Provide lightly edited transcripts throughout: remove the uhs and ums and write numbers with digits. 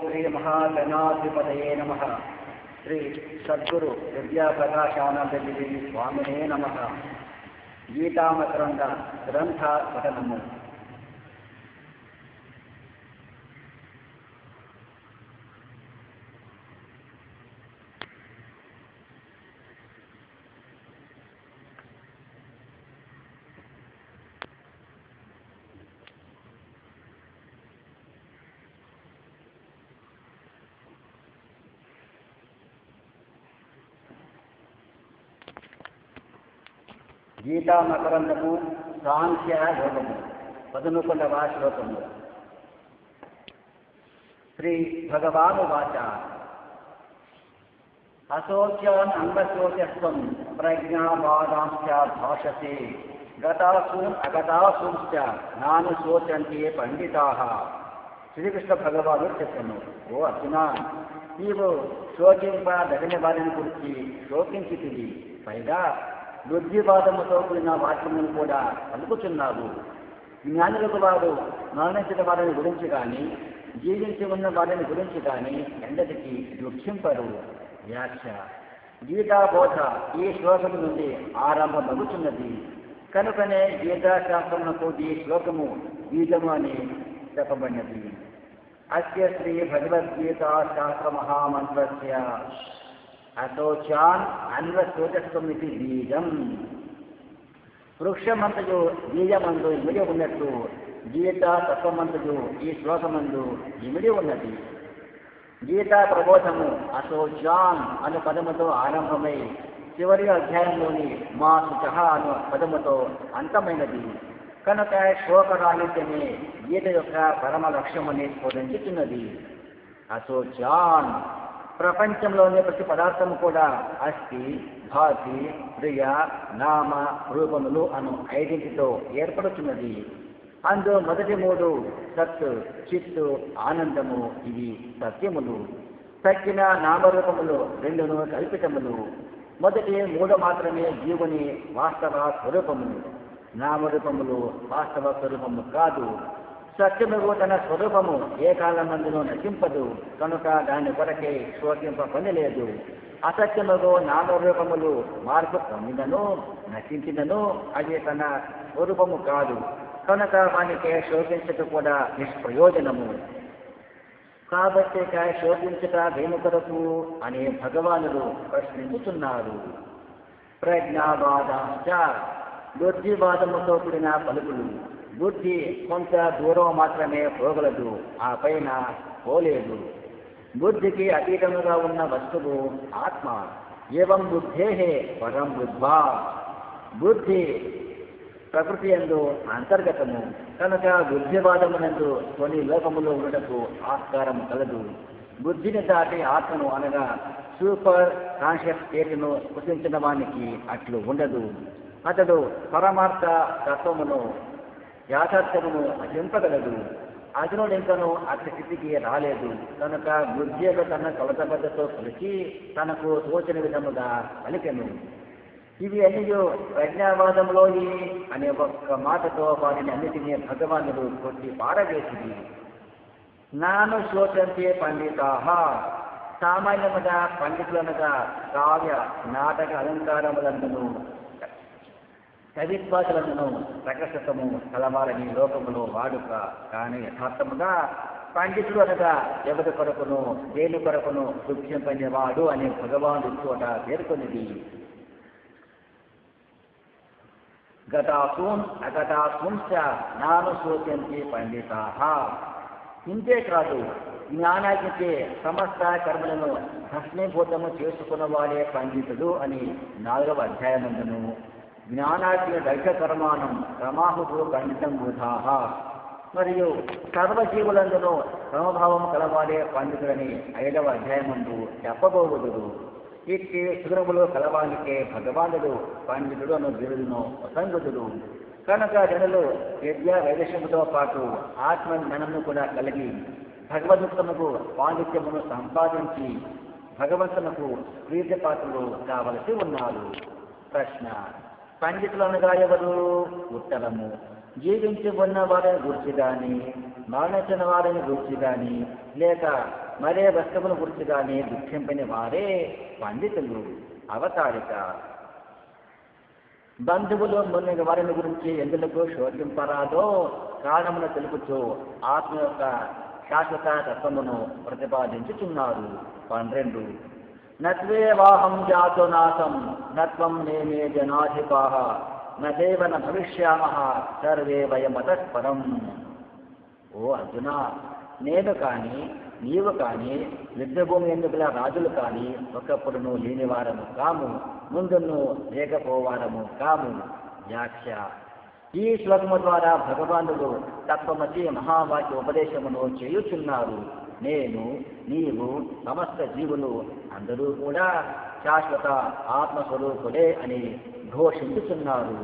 శ్రీ మహాగణాధిపతయే నమః. శ్రీ సద్గురు విద్యాప్రకాశానంద స్వామినే నమః. గీతామకరంద గ్రంథ పఠనము. గీతా మకరందము సాంఖ్య యోగము 11వ శ్లోకము. శ్రీ భగవానువాచ అశోచ్యాన్ అంగశోచస్వం ప్రజ్ఞావాదాంశ్చ భాషతే గతాసూన్ అగతాసూంశ్చ నాను శోచంతే పండితాః. శ్రీకృష్ణ భగవానుడు చెప్పను, ఓ అర్జున, నీవు శోకింపదగిన వారిని గురించి శోకించితివి, పైగా బుద్ధివాదముతో కూడిన వాక్యమును కూడా పలుకుచున్నావు. జ్ఞానులకు వారు మరణించిన వారిని గురించి కానీ జీవించి ఉన్న వారిని గురించి కానీ ఎందటికి దుఃఖింపరు. వ్యాఖ్య. గీతాబోధ ఈ శ్లోకము నుండి ఆరంభమవుతున్నది కనుకనే గీతాశాస్త్రమునకు ఈ శ్లోకము బీజము అని చెప్పబడినది. అస్య శ్రీ భగవద్గీతా శాస్త్ర మహామంత్రస్య అశోచాన్ అన్వశోచస్వమితి బీజం. వృక్షమంతయు బీజమందు ఇమిడి ఉన్నట్టు గీతా తత్వమంతయు ఈ శ్లోకమందు ఇమిడి ఉన్నది. గీతా ప్రబోధము అశోచాన్ అను పదముతో ఆరంభమై చివరి అధ్యాయంలోని మా శుచః అను పదముతో అంతమైనది కనుక శోకరాహిత్యమే గీత యొక్క పరమ లక్ష్యమని బోధించుతున్నది. అశోచాన్. ప్రపంచంలోని ప్రతి పదార్థము కూడా అస్థి, భాతి, ప్రియ, నామ, రూపములు అను ఐడెంటిటీతో ఏర్పడుతున్నది. అందు మొదటి 3 సత్, చిత్తు, ఆనందము ఇవి సత్యములు. తక్కిన నామరూపములు 2 కల్పితములు. మొదటి 3 మాత్రమే జీవుని వాస్తవ స్వరూపములు. నామరూపములు వాస్తవ స్వరూపము కాదు. సత్యముగు తన స్వరూపము ఏ కాలమందునూ నశింపదు కనుక దాని కొరకే శోకింప పని లేదు. అసత్యముగు నామరూపములు మార్పు పొందినను నశించినను అది తన స్వరూపము కాదు కనుక వానికే శోకించట కూడా నిష్ప్రయోజనము. కాబట్టి శోకించట దేని కొరకు అని భగవానుడు ప్రశ్నించుతున్నారు. ప్రజ్ఞావాదాంశ్చ. బుద్ధివాదముతో కూడిన పలుకులు. బుద్ధి కొంత దూరం మాత్రమే పోగలదు, ఆ పైన పోలేదు. బుద్ధికి అతీతముగా ఉన్న వస్తువు ఆత్మ. ఏవం బుద్ధేహే పరం బుద్ధ్వా. బుద్ధి ప్రకృతి యందు అంతర్గతము కనుక బుద్ధివాదమునందు కొన్ని లోకములు ఉండటకు ఆస్కారం కలదు. బుద్ధిని దాటి ఆత్మను అనగా సూపర్ కాన్షియస్ స్టేట్ను గుర్తించిన వానికి అట్లు ఉండదు. అతడు పరమార్థ తత్వమును యాథార్థమును అజింపగలదు. అతనుడు ఇంకను అట్టి స్థితికి రాలేదు కనుక బుద్ధిలో తన కొలతబద్ధతో కలిసి తనకు తోచిన విధముగా పలికెను. ఇవి అన్నీ ప్రజ్ఞావాదములోని అనే ఒక్క మాటతో వాటిని అన్నిటినీ భగవానుడు కొట్టి పారవేసింది. నాను శోచంతే పండితాః. సామాన్యముగా పండితులనగా కావ్య నాటక అలంకారములందును కవిత్వాదులను ప్రకటము కలవాలని లోకములో వాడుక. కానీ యథార్థముగా పండితుడు అనగా ఎవరి కొరకును దేని కొరకును దుఃఖింపనివాడు అని భగవానుడు చోట పేర్కొన్నది. గతాసూన్ అగతాసూంశ్చ నాను శోచంతే పండితాః. ఇంతేకాదు జ్ఞానాగ్నిచే సమస్త కర్మలను భస్మీభూతము చేసుకున్నవాడే పండితుడు అని 4వ అధ్యాయమందును జ్ఞానాగ్ని దైహ కర్మాణం రమాహుడు పండితం బుధాః. మరియు సర్వజీవులందునూ సమభావం కలవాడే పండితులని 5వ అధ్యాయమందు చెప్పబోవుదురు. ఇట్టి సుగుణములు కలవానికే భగవానుడు పండితుడు అను బిరుదును ప్రసంగుదుడు. కనుక జనులు విద్యా వైదస్యముతో పాటు ఆత్మజ్ఞానమును కూడా కలిగి భగవద్ముక్తముకు పాండిత్యమును సంపాదించి భగవంతునకు ప్రీతిపాత్రులు కావలసి ఉన్నారు. ప్రశ్న. పండితులు అనగా ఎవరు? ఉత్తరము. జీవించి ఉన్న వారిని గురించి కానీ మరణించిన వారిని గురించి కానీ లేక మరే వస్తువుల గురించి కానీ దుఃఖింపని వారే పండితులు. అవతారిక బంధువులు మొన్న వారిని గురించి ఎందులకు శోధింపరాదో కారణమును తెలుపుతూ ఆత్మ యొక్క శాశ్వత తత్వమును ప్రతిపాదించుతున్నారు. 12 నత్వేవాహం జాతో నాశం నత్వం నేమే జనాధిపాః నదేవ న భవిష్యామః సర్వే వయమతఃపరం. ఓ అర్జున, నేను కానీ నీవు కానీ యుద్ధభూమి ఎందుకుల రాజులు కానీ ఒకప్పుడును లేనివారము కాము, ముందును లేకపోవారము కాము. వ్యాఖ్య ఈ శ్లోకము ద్వారా భగవానుడు తత్వమసి మహావాక్య ఉపదేశమును చేయుచున్నారు. నేను నీవు సమస్త జీవులు అందరూ కూడా శాశ్వత ఆత్మస్వరూపుడే అని ఘోషించుచున్నారు.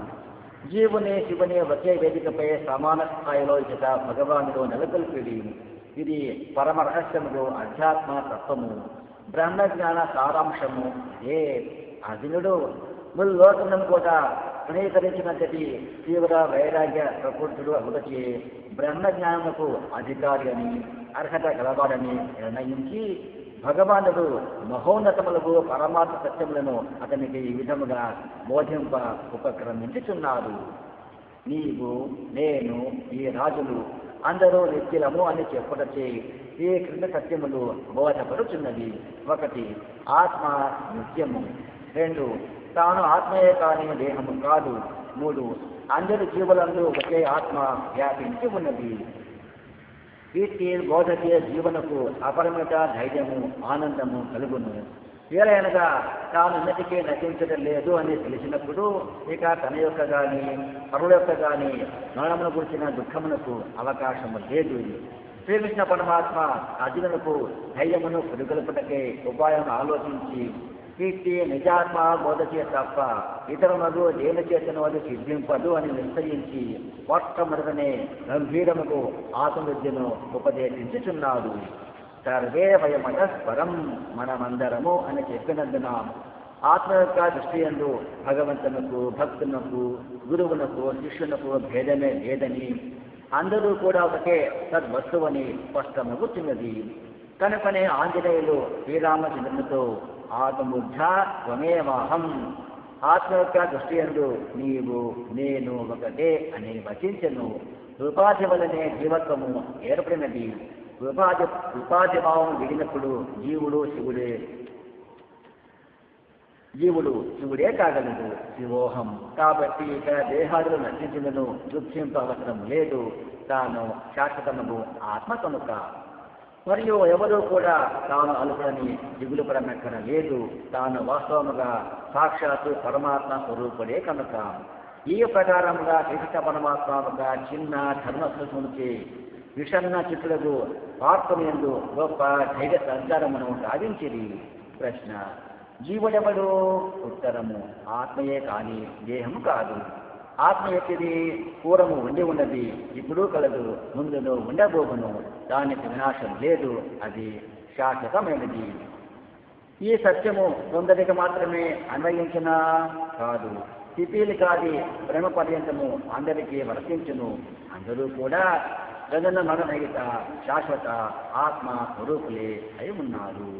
జీవుని శివుని ఒకే వేదికపై సమాన స్థాయిలో ఇచ్చట భగవానుడు నెలకొల్పిడి. ఇది పరమ రహస్యములు, అధ్యాత్మ తత్వము, బ్రహ్మజ్ఞాన సారాంశము. ఏ అర్జునుడు ముల్లోకములను కూడా పునీకరించినంతటి తీవ్ర వైరాగ్య ప్రకృతుడు అగుటచే బ్రహ్మజ్ఞానముకు అధికారి అని అర్హత కలవాడని నిర్ణయించి భగవానుడు మహోన్నతములకు పరమాత్మ సత్యములను అతనికి ఈ విధముగా బోధింప ఉపక్రమించుచున్నారు. నీవు నేను ఈ రాజులు అందరూ నిత్యులము అని చెప్పుటచే ఈ క్రింద సత్యములు బోధపడుచున్నది. 1 ఆత్మ నిత్యము, 2 తాను ఆత్మయే కానీ దేహము కాదు, 3 అందరి జీవులందు ఒకే ఆత్మ వ్యాపించి ఉన్నది. వీటి బోధకే జీవనకు అపరిమిత ధైర్యము ఆనందము కలుగును. ఏలైనగా తాను ఉన్నతికే నశించడం లేదు అని తెలిసినప్పుడు ఇక తన యొక్క కానీ పరుల యొక్క కానీ మరణమును గురించిన దుఃఖమునకు అవకాశము లేదు. శ్రీకృష్ణ పరమాత్మ అర్జునులకు ధైర్యమును పురుగొల్పుటకే ఉపాయం ఆలోచించి వీటి నిజాత్మ బోధచే తప్ప ఇతరులకు దేని చేతను అది సిద్ధింపదు అని నిశ్చయించి మొట్టమొదటనే గంభీరముకు ఆత్మవిద్యను ఉపదేశించుచున్నాడు. సర్వే వయమతఃపరం, మనమందరము అని చెప్పినందున ఆత్మ యొక్క దృష్టి యందు భగవంతునకు, భక్తునకు, గురువునకు, శిష్యునకు భేదమే లేదని, అందరూ కూడా ఒకే సద్వస్తువని స్పష్టమగుతున్నది. కనుకనే ఆంజనేయులు శ్రీరామచంద్రునితో ఆత్మబుద్ధ త్వమేవాహం, ఆత్మ యొక్క దృష్టి యందు నీవు నేను ఒకటే అని వచించెను. ఉపాధి వలనే జీవత్వము ఏర్పడినది. ఉపాధి భావం విడినప్పుడు జీవుడు శివుడే కాగలడు. శివోహం. కాబట్టి ఇక దేహాదులు నశించులను దుఃఖింప అవసరం లేదు. తాను శాశ్వతముకు ఆత్మ కనుక. మరియు ఎవరూ కూడా తాను అలుపులని దిగులు పడనక్కర లేదు. తాను వాస్తవముగా సాక్షాత్తు పరమాత్మ స్వరూపుడే కనుక. ఈ ప్రకారముగా శ్రీకృష్ణ పరమాత్మ ఒక చిన్న ధర్మస్వరూపునికి విషన్న చిత్తులకు ఆత్మయందు గొప్ప ధైర్య సంచారమును సాధించిరి. ప్రశ్న: జీవుడెవడు? ఉత్తరము: ఆత్మయే కానీ దేహము కాదు. ఆత్మ ఎట్టిది? పూర్వము ఉండి ఉన్నది, ఇప్పుడు కలదు, ముందును ఉండబోగును. దానికి వినాశం లేదు, అది శాశ్వతమైనది. ఈ సత్యము కొందరికి మాత్రమే అన్వయించినా కాదు, స్థితిలికాది బ్రహ్మ పర్యంతము అందరికీ వర్తించును. అందరూ కూడా జగన్న మరణరహిత శాశ్వత ఆత్మ స్వరూపులే అయి ఉన్నారు.